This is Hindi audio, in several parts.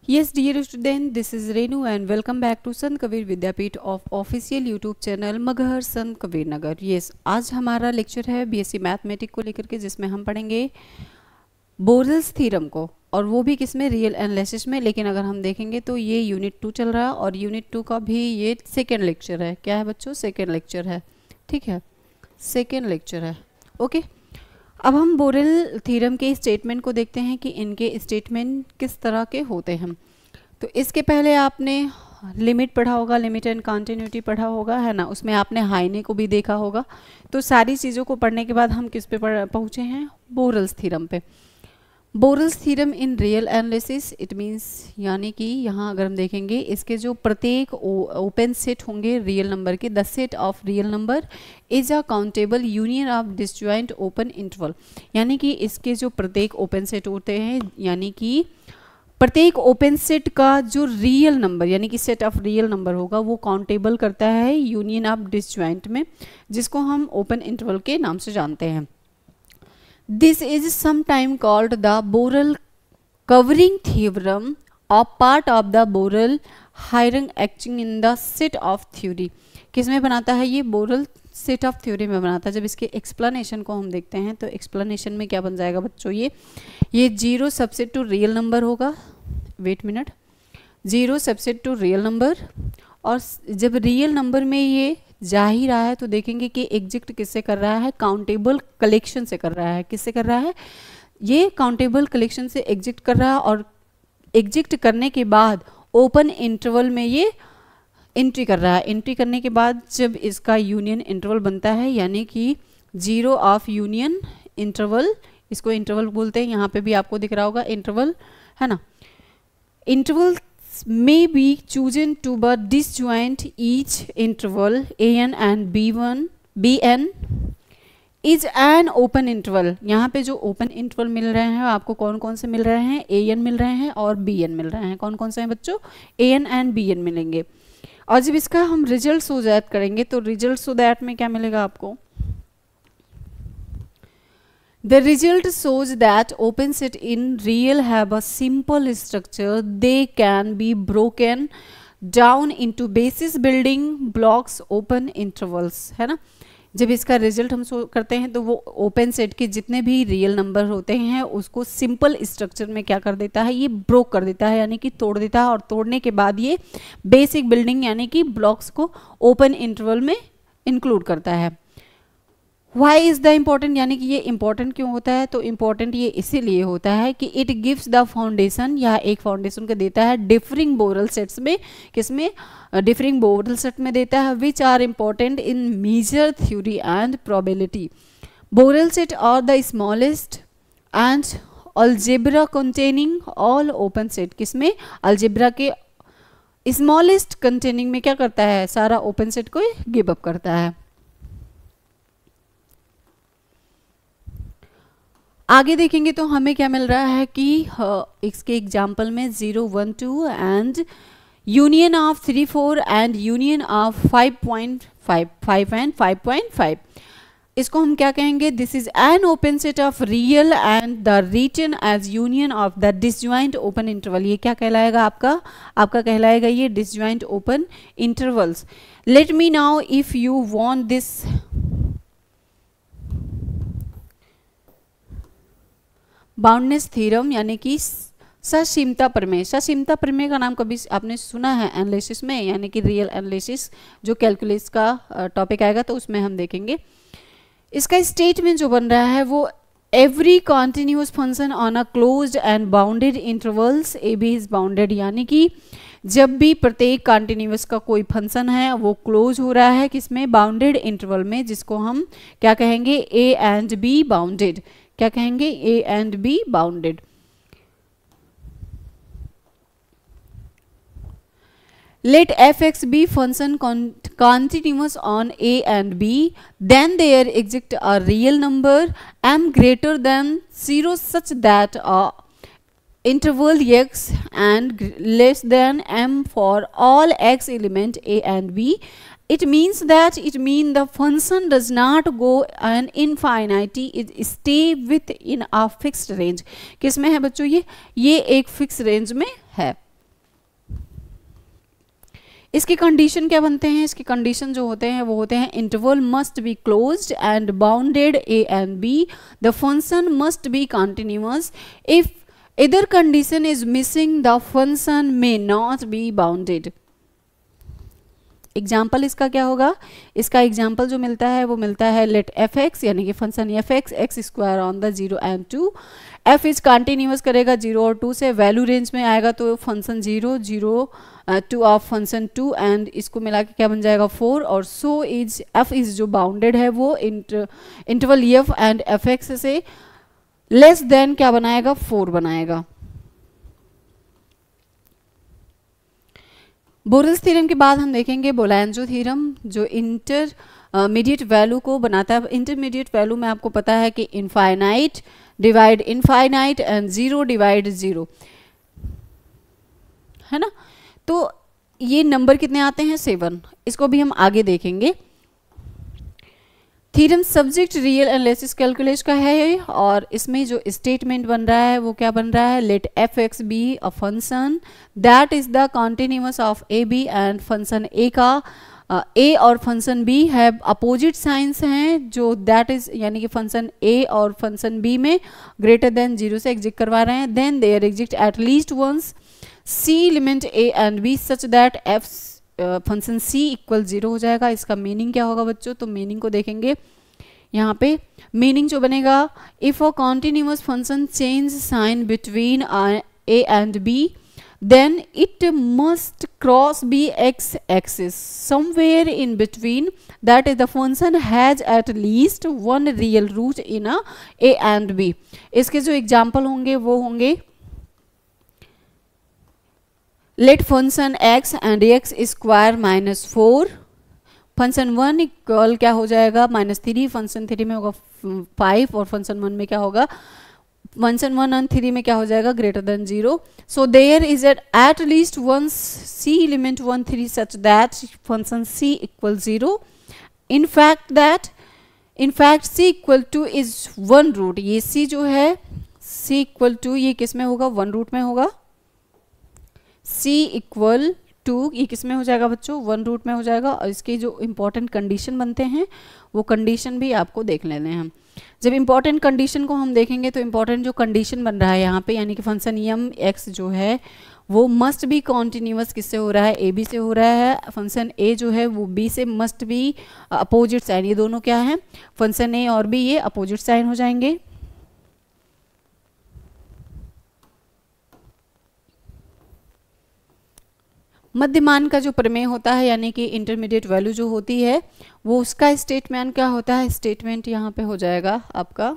Yes, dear student, this is Renu and welcome back to Sant Kabir Vidyapeeth of official YouTube channel Maghar Sant Kabir Nagar. Yes, आज हमारा लेक्चर है बीएससी मैथमेटिक्स को लेकर के, जिसमें हम पढ़ेंगे बोरेल्स थ्योरम को, और वो भी किसमें, रियल एनालिसिस में। लेकिन अगर हम देखेंगे तो ये यूनिट 2 चल रहा है और यूनिट 2 का भी ये सेकेंड लेक्चर है। क्या है बच्चों? सेकेंड लेक्चर है, ठीक है, सेकेंड लेक्चर है। ओके, अब हम बोरेल थ्योरम के स्टेटमेंट को देखते हैं कि इनके स्टेटमेंट किस तरह के होते हैं। तो इसके पहले आपने लिमिट पढ़ा होगा, लिमिट एंड कंटिन्यूटी पढ़ा होगा, है ना, उसमें आपने हाइने को भी देखा होगा। तो सारी चीज़ों को पढ़ने के बाद हम किस पे पहुँचे हैं? बोरेल्स थ्योरम पे। Borel's theorem in real analysis, it means, यानी कि यहाँ अगर हम देखेंगे इसके जो प्रत्येक ओपन सेट होंगे रियल नंबर के, the set of real number is a countable union of disjoint open interval. यानी कि इसके जो प्रत्येक ओपन सेट होते हैं, यानी कि प्रत्येक ओपन सेट का जो रियल नंबर यानी कि सेट ऑफ रियल नंबर होगा वो काउंटेबल करता है यूनियन ऑफ डिसजॉइंट में, जिसको हम ओपन इंटरवल के नाम से जानते हैं। This is sometime called the Borel covering theorem or part of the Borel hierarchy acting in the set of theory। किस में बनाता है ये? बोरेल सेट ऑफ थ्योरी में बनाता है। जब इसके एक्सप्लेनेशन को हम देखते हैं तो एक्सप्लेनेशन में क्या बन जाएगा बच्चों, ये zero subset to real number होगा। Wait minute, zero subset to real number, और जब रियल नंबर में ये जा ही रहा है तो देखेंगे कि एग्जिस्ट किससे कर रहा है? काउंटेबल कलेक्शन से कर रहा है। किससे कर रहा है? ये काउंटेबल कलेक्शन से एग्जिस्ट कर रहा है, और एग्जिस्ट करने के बाद ओपन इंटरवल में ये एंट्री कर रहा है। एंट्री करने के बाद जब इसका यूनियन इंटरवल बनता है, यानी कि जीरो ऑफ यूनियन इंटरवल, इसको इंटरवल बोलते हैं। यहाँ पे भी आपको दिख रहा होगा इंटरवल, है ना। Interval may be chosen to but disjoint each interval an and bn is an open interval। यहाँ पे जो ओपन इंटरवल मिल रहे हैं आपको कौन कौन से मिल रहे हैं? an मिल रहे हैं और bn मिल रहे हैं। कौन कौन से हैं बच्चों? an एंड bn मिलेंगे। और जब इसका हम रिजल्ट सो दैट करेंगे तो रिजल्ट सो दैट में क्या मिलेगा आपको? The result shows that open set in real have a simple structure. They can be broken down into basis building blocks open intervals, है ना। जब इसका रिजल्ट हम करते हैं तो वो ओपन सेट के जितने भी रियल नंबर होते हैं उसको सिंपल स्ट्रक्चर में क्या कर देता है? ये ब्रोक कर देता है, यानी कि तोड़ देता है। और तोड़ने के बाद ये बेसिक बिल्डिंग यानी कि ब्लॉक्स को ओपन इंटरवल में इंक्लूड करता है। वाई इज द इम्पॉर्टेंट, यानी कि ये इंपॉर्टेंट क्यों होता है? तो इम्पॉर्टेंट ये इसीलिए होता है कि इट गिव्स द फाउंडेशन, या एक फाउंडेशन को देता है डिफरिंग बोरेल सेट्स में। किसमें? डिफरिंग बोरेल सेट में देता है, which are important in measure theory and probability. Borel set are the smallest and algebra containing all open set. किसमें? अलजेब्रा के स्मॉलेस्ट कंटेनिंग में क्या करता है? सारा ओपन सेट को गिव अप करता है। आगे देखेंगे तो हमें क्या मिल रहा है कि इसके एग्जाम्पल में 0, 1, 2 and union of 3, 4 and union of 5.5, 5 and 5.5, इसको हम क्या कहेंगे? This is an open set of real and the written as union of the disjoint open interval. ये क्या कहलाएगा आपका कहलाएगा ये disjoint open intervals. Let me now if you want this boundedness theorem, यानी कि ससीमता प्रमेय। ससीमता प्रमेय का नाम कभी आपने सुना है एनालिसिस में, यानी कि रियल एनालिसिस जो कैलकुलस का टॉपिक आएगा तो उसमें हम देखेंगे। इसका स्टेटमेंट जो बन रहा है वो every continuous function on a closed and bounded intervals a b is bounded. यानी कि जब भी प्रत्येक कॉन्टिन्यूस का कोई फंक्शन है वो क्लोज हो रहा है किसमें? बाउंडेड इंटरवल में, जिसको हम क्या कहेंगे? ए एंड बी बाउंडेड। क्या कहेंगे? ए and be bounded. Let fx be function continuous on a and b, then there exists a real number m greater than 0 such that a interval x and less than m for all x element a and b. It means the function does not go an infinity, it stay within a fixed range। किसमें है बच्चों? ये एक फिक्स रेंज में है। इसके कंडीशन क्या बनते हैं, इसके कंडीशन जो होते हैं वो होते हैं interval must be closed and bounded a and b, the function must be continuous, if either condition is missing the function may not be bounded। Example इसका क्या होगा, इसका एग्जाम्पल जो मिलता है वो मिलता है लेट एफ एक्स यानी कि function F x x square on the 0 and 2, F is continuous करेगा 0 और 2 से, वैल्यू रेंज में आएगा तो function 0 0 two of function 2 and इसको मिला के क्या बन जाएगा 4, और सो इज एफ इज जो बाउंडेड है वो interval F and F x से लेस देन क्या बनाएगा 4 बनाएगा। बोरेल्स थ्योरम के बाद हम देखेंगे बोलांजो थ्योरम जो इंटरमीडिएट वैल्यू को बनाता है। इंटरमीडिएट वैल्यू में आपको पता है कि infinite divide infinite and 0 divide 0 है ना। तो ये नंबर कितने आते हैं 7, इसको भी हम आगे देखेंगे। Theorem subject real analysis calculus का है और इसमें जो स्टेटमेंट बन रहा है वो क्या बन रहा है, let f x be a function that is the continuous of a b and function a का ए और function b have opposite signs हैं जो दैट इज यानी कि फंक्शन ए और फंक्शन बी में ग्रेटर देन 0 से एग्जिस्ट करवा रहे हैं, then there exist at least once c element a and b such that f function c equal 0 हो जाएगा। इसका मीनिंग क्या होगा बच्चों, तो मीनिंग को देखेंगे यहाँ पे। मीनिंग जो बनेगा, if a continuous function change sign between a and b then it must cross be x axis somewhere in between, that is the function has at least one real root in a a and b. इसके जो एग्जाम्पल होंगे वो होंगे let function x and x square -4, function 1 equal क्या हो जाएगा -3, फंक्शन 3 में होगा 5 और फंक्शन 1 में क्या होगा, फंक्शन 1 और 3 में क्या हो जाएगा greater than 0। So there is at least one c element 1 3 such that function c equal 0। In fact c equal to is 1 root, ये c जो है c इक्वल टू ये किस में होगा 1 रूट में होगा, c इक्वल टू ये किस में हो जाएगा बच्चों 1 रूट में हो जाएगा। और इसके जो इंपॉर्टेंट कंडीशन बनते हैं वो कंडीशन भी आपको देख लेने हैं। जब इंपॉर्टेंट कंडीशन को हम देखेंगे तो इंपॉर्टेंट जो कंडीशन बन रहा है यहाँ पे यानी कि फंक्शन एम एक्स जो है वो मस्ट बी कॉन्टिन्यूअस किससे हो रहा है, ए बी से हो रहा है। फंक्शन ए जो है वो बी से मस्ट बी अपोजिट साइन, ये दोनों क्या है फंक्शन ए और बी ये अपोजिट साइन हो जाएंगे। मध्यमान का जो प्रमेय होता है यानी कि इंटरमीडिएट वैल्यू जो होती है वो उसका स्टेटमेंट क्या होता है, स्टेटमेंट यहाँ पे हो जाएगा आपका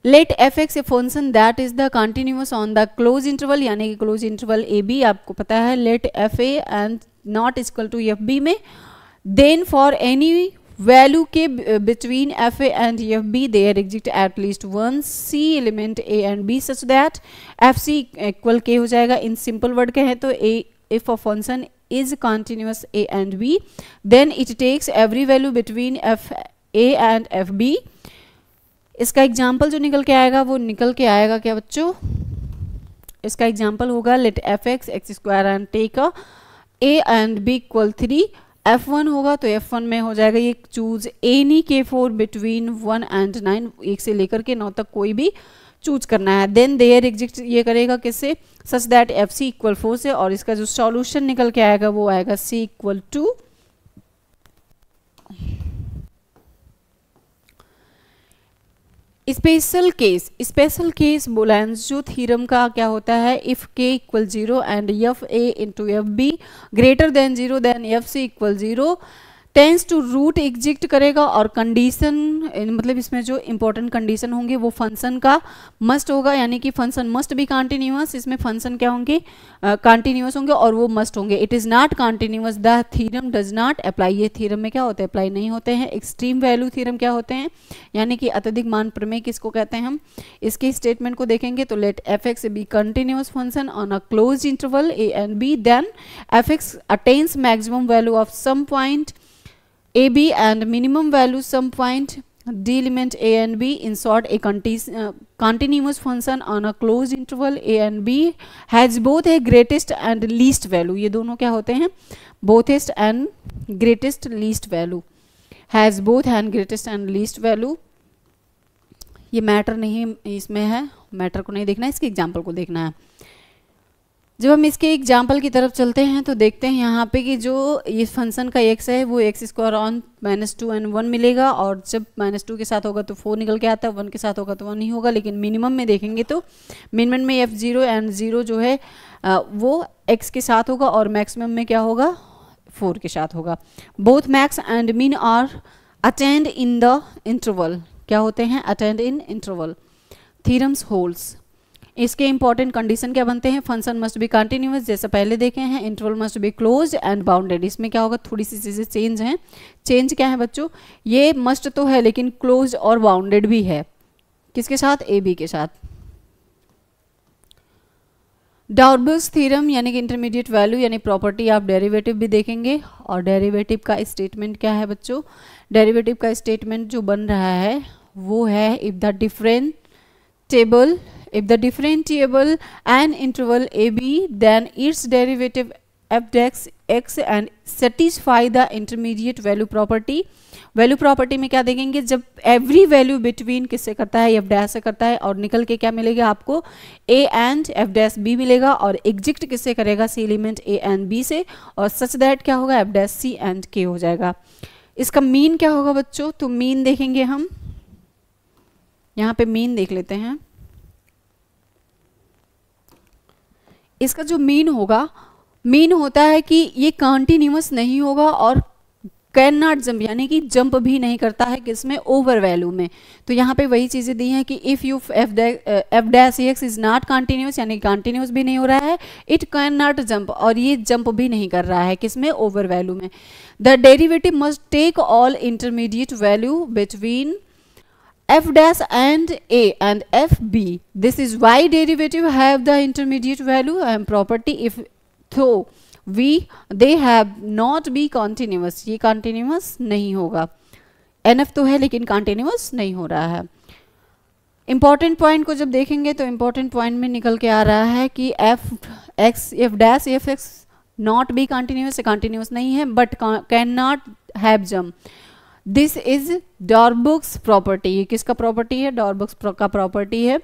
let f x a function that is the continuous on the closed interval यानी कि क्लोज इंटरवल ए बी आपको पता है, let f a and not equal to f b में then for any value k between f a and f b there exist at least one c element a and b such that f c equal k हो जाएगा। इन सिंपल वर्ड कहें तो ए if a function is continuous a and b then it takes every value between f a and f b। इसका एग्जाम्पल जो निकल के आएगा वो निकल के आएगा क्या बच्चों, इसका एग्जाम्पल होगा let f x x square and take a and b इक्वल 3, f1 होगा तो f1 में हो जाएगा ये चूज एनी के 4 बिटवीन 1 and 9, 1 से लेकर के 9 तक कोई भी चूज करना है। देन देयर एग्जिस्ट ये करेगा किससे, such that f c equal 4 से, और इसका जो सॉल्यूशन निकल के आएगा वो आएगा c equal to special case Bolzano theorem का क्या होता है, if k equal 0 and f a into f b greater than 0 then f c equal 0 tends to root exist करेगा। और कंडीशन मतलब इसमें जो इंपॉर्टेंट कंडीशन होंगे वो फंक्शन का मस्ट होगा यानी कि फंक्शन मस्ट बी कंटिन्यूअस, इसमें फंक्शन क्या होंगे कंटिन्यूअस होंगे और वो मस्ट होंगे। It is not continuous the theorem does not apply, ये थ्योरम में क्या होते हैं अप्लाई नहीं होते हैं। एक्सट्रीम वैल्यू थ्योरम क्या होते हैं यानी कि अत्यधिक मान प्रमेय किसको कहते हैं हम, इसके स्टेटमेंट को देखेंगे तो let f x be continuous function on a close interval a and b then f x attains maximum value of some point a b and minimum value some point d element a and b. In short, a continuous function on a closed interval a and b has both a greatest and least value, ये दोनों क्या होते हैं बोथेस्ट and greatest least value, has both and greatest and least value. ये मैटर नहीं इसमें है, मैटर को नहीं देखना है, इसके एग्जाम्पल को देखना है। जब हम इसके एग्जाम्पल की तरफ चलते हैं तो देखते हैं यहाँ पे कि जो ये फंक्शन का x है वो x स्क्वायर ऑन -2 एंड 1 मिलेगा, और जब -2 के साथ होगा तो 4 निकल के आता है, 1 के साथ होगा तो 1 ही होगा। लेकिन मिनिमम में देखेंगे तो मिनिमम में f0 एंड 0 जो है वो x के साथ होगा, और मैक्सिमम में क्या होगा, 4 के साथ होगा। Both max and min are attained in the interval, क्या होते हैं, attained in interval. Theorems holds, इसके इंपॉर्टेंट कंडीशन क्या बनते हैं, फंक्शन मस्ट बी कंटिन्यूअस, जैसे पहले देखे हैं, interval must be closed and bounded. इसमें क्या होगा, थोड़ी सी चीजें चेंज हैं। चेंज क्या है बच्चों, ये मस्ट तो है लेकिन क्लोज्ड और बाउंडेड भी है, किसके साथ, ए बी के साथ। डॉर्बर्ग्स थ्योरम यानी कि इंटरमीडिएट वैल्यू यानी प्रॉपर्टी ऑफ डेरिवेटिव भी देखेंगे। और डेरिवेटिव का स्टेटमेंट क्या है बच्चों, डेरिवेटिव का स्टेटमेंट जो बन रहा है वो है if the differentiable an interval ab then its derivative f dash x and satisfy the intermediate value property। Value property में क्या देखेंगे, जब एवरी वैल्यू बिटवीन किससे करता है, एफ डैश से करता है, और निकल के क्या मिलेगा आपको, a and f dash b मिलेगा, और एग्जिस्ट किससे करेगा, c element a and b से, और सच दैट क्या होगा, एफ डैश सी एंड के हो जाएगा। इसका मीन क्या होगा बच्चों, तो मीन देखेंगे हम, यहाँ पे मीन देख लेते हैं। इसका जो मीन होगा, मीन होता है कि ये कंटिन्यूअस नहीं होगा और कैन नॉट जंप यानी कि जंप भी नहीं करता है किसमें, ओवर वैल्यू में। तो यहाँ पे वही चीजें दी हैं कि if U F dash x is not continuous यानी कंटिन्यूअस भी नहीं हो रहा है, इट कैन नॉट जंप और ये जंप भी नहीं कर रहा है किसमें, ओवर वैल्यू में। The derivative must take all intermediate value between f dash and a and f b. This is why derivative have the intermediate value and property if though they have not be continuous। ये continuous नहीं होगा, nf तो है लेकिन continuous नहीं हो रहा है। इंपॉर्टेंट पॉइंट को जब देखेंगे तो इंपॉर्टेंट पॉइंट में निकल के आ रहा है कि f dash f x not be continuous, continuous नहीं है, but cannot have jump। This is Darboux's property, ये किसका प्रॉपर्टी है, डॉर्बर्ग्स का प्रॉपर्टी है।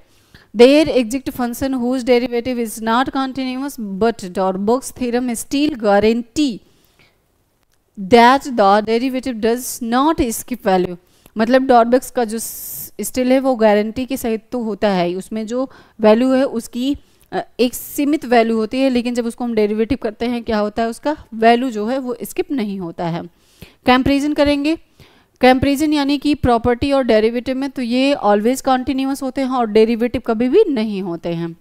There exist function whose derivative is not continuous but Darboux's theorem still guarantee that the derivative does not skip value. मतलब डॉर्बर्ग्स का जो स्टिल है वो गारंटी के सहित तो होता है, उसमें जो वैल्यू है उसकी एक सीमित वैल्यू होती है, लेकिन जब उसको हम डेरिवेटिव करते हैं क्या होता है, उसका वैल्यू जो है वो स्किप नहीं होता है। कंपैरिजन करेंगे, कंपैरिजन यानी कि प्रॉपर्टी और डेरिवेटिव में तो ये ऑलवेज कॉन्टिन्यूअस होते हैं और डेरिवेटिव कभी भी नहीं होते हैं।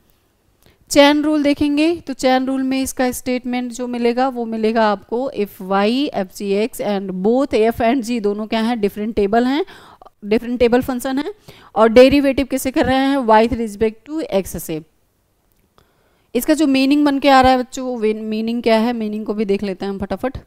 चेन रूल देखेंगे तो चेन रूल में इसका स्टेटमेंट जो मिलेगा वो मिलेगा आपको if y f g x and both f and g दोनों क्या हैं, डिफरेंट टेबल हैं, डिफरेंट टेबल फंक्शन है, और डेरिवेटिव किससे कर रहे हैं, y with respect to x से। इसका जो मीनिंग बन के आ रहा है बच्चों, मीनिंग क्या है, मीनिंग को भी देख लेते हैं हम फटाफट।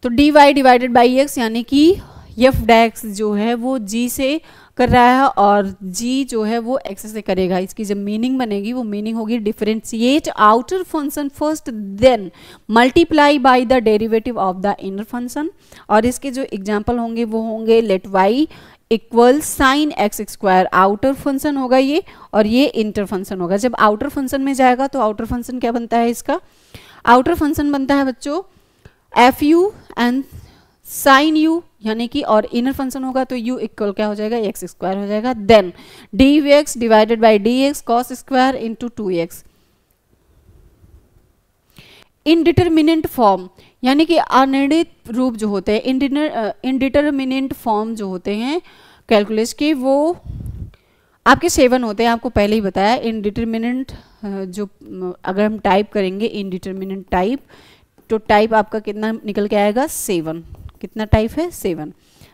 तो d y divided by x यानी कि एफ डैक्स जो है वो जी से कर रहा है और जी जो है वो एक्स से करेगा। इसकी जब मीनिंग बनेगी वो मीनिंग होगी differentiate outer function first then multiply by the derivative of the inner function. और इसके जो एग्जांपल होंगे वो होंगे let y equal sine x square, outer function होगा ये, और ये इंटर फंक्शन होगा। जब आउटर फंक्शन में जाएगा तो आउटर फंक्शन क्या बनता है, इसका आउटर फंक्शन बनता है बच्चों f u and sine u यानी कि, और इनर फंक्शन होगा तो u इक्वल क्या हो जाएगा, एक्स स्क्वायर हो जाएगा। Then d x divided by d x cos square into 2x। Indeterminate form यानी कि अनिर्णित रूप जो होते हैं, इनडिटरमिनेंट फॉर्म जो होते हैं कैलकुलस के वो आपके 7 होते हैं, आपको पहले ही बताया। इनडिटरमिनेंट जो अगर हम टाइप करेंगे इनडिटरमिनेंट टाइप, तो टाइप आपका कितना निकल के आएगा, 7। कितना टाइप है, 7,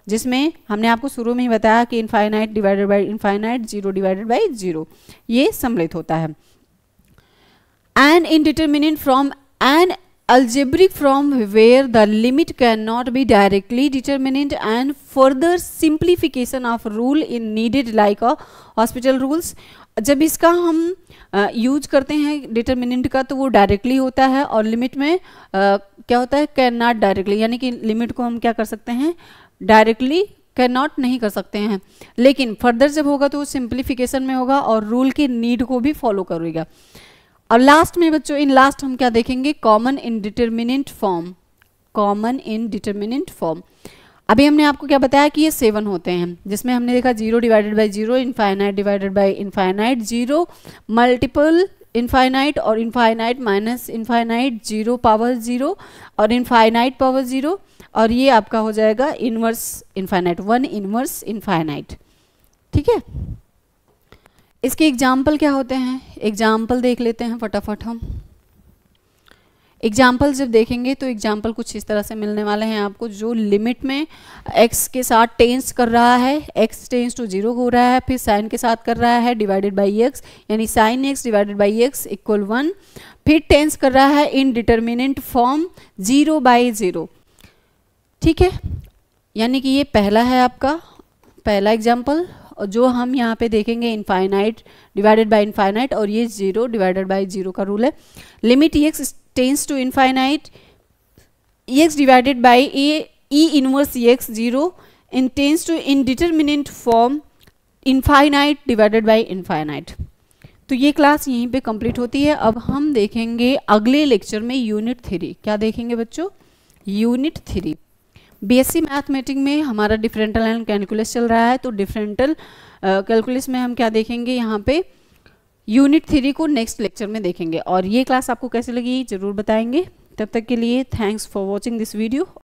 जिसमें हमने आपको शुरू में ही बताया कि infinite divided by infinite, 0 divided by 0 ये सम्मिलित होता है। An indeterminate from an algebraic form where the limit cannot be directly determined and further simplification of rule in needed like a hospital rules। जब इसका हम यूज करते हैं डिटर्मिनेंट का तो वो डायरेक्टली होता है, और लिमिट में क्या होता है, कैन नॉट डायरेक्टली, यानी कि लिमिट को हम क्या कर सकते हैं, डायरेक्टली कैन नॉट नहीं कर सकते हैं। लेकिन फर्दर जब होगा तो वो सिंप्लीफिकेशन में होगा और रूल की नीड को भी फॉलो करेगा। और लास्ट में बच्चों, इन लास्ट हम क्या देखेंगे, कॉमन इंडिटरमिनेंट फॉर्म, कॉमन इंडिटरमिनेंट फॉर्म। अभी हमने आपको क्या बताया कि ये 7 होते हैं, जिसमें हमने देखा 0 divided by 0, infinite divided by infinite, 0 multiple infinite और इनफाइनाइट माइनस इनफाइनाइट, 0 पावर 0 और इनफाइनाइट पावर 0, और ये आपका हो जाएगा इनवर्स इनफाइनाइट, 1 इनवर्स इनफाइनाइट। ठीक है, इसके एग्जाम्पल क्या होते हैं, एग्जाम्पल देख लेते हैं फटाफट हम। एग्जाम्पल जब देखेंगे तो एग्जाम्पल कुछ इस तरह से मिलने वाले हैं आपको, जो लिमिट में x के साथ टेंस कर रहा है, x टेंस टू 0 हो रहा है, फिर साइन के साथ कर रहा है डिवाइडेड बाई x, यानी sine x divided by x equal 1, फिर टेंस कर रहा है इनडिटरमिनेंट फॉर्म 0 बाई 0। ठीक है, यानी कि ये पहला है आपका पहला एग्जाम्पल, और जो हम यहाँ पे देखेंगे इनफाइनाइट डिवाइडेड बाई इनफाइनाइट, और ये 0 डिवाइडेड बाई 0 का रूल है। Limit x tends to infinite, x divided by e inverse x 0 in tends to indeterminate form infinite divided by infinite. तो ये क्लास यहीं पे कंप्लीट होती है। अब हम देखेंगे अगले लेक्चर में यूनिट 3। क्या देखेंगे बच्चों, यूनिट 3। बीएससी मैथमेटिक्स में हमारा डिफरेंशियल एंड कैलकुलस चल रहा है, तो डिफरेंशियल कैलकुलस में हम क्या देखेंगे, यहाँ पे यूनिट 3 को नेक्स्ट लेक्चर में देखेंगे। और ये क्लास आपको कैसे लगी जरूर बताएंगे। तब तक के लिए thanks for watching this video.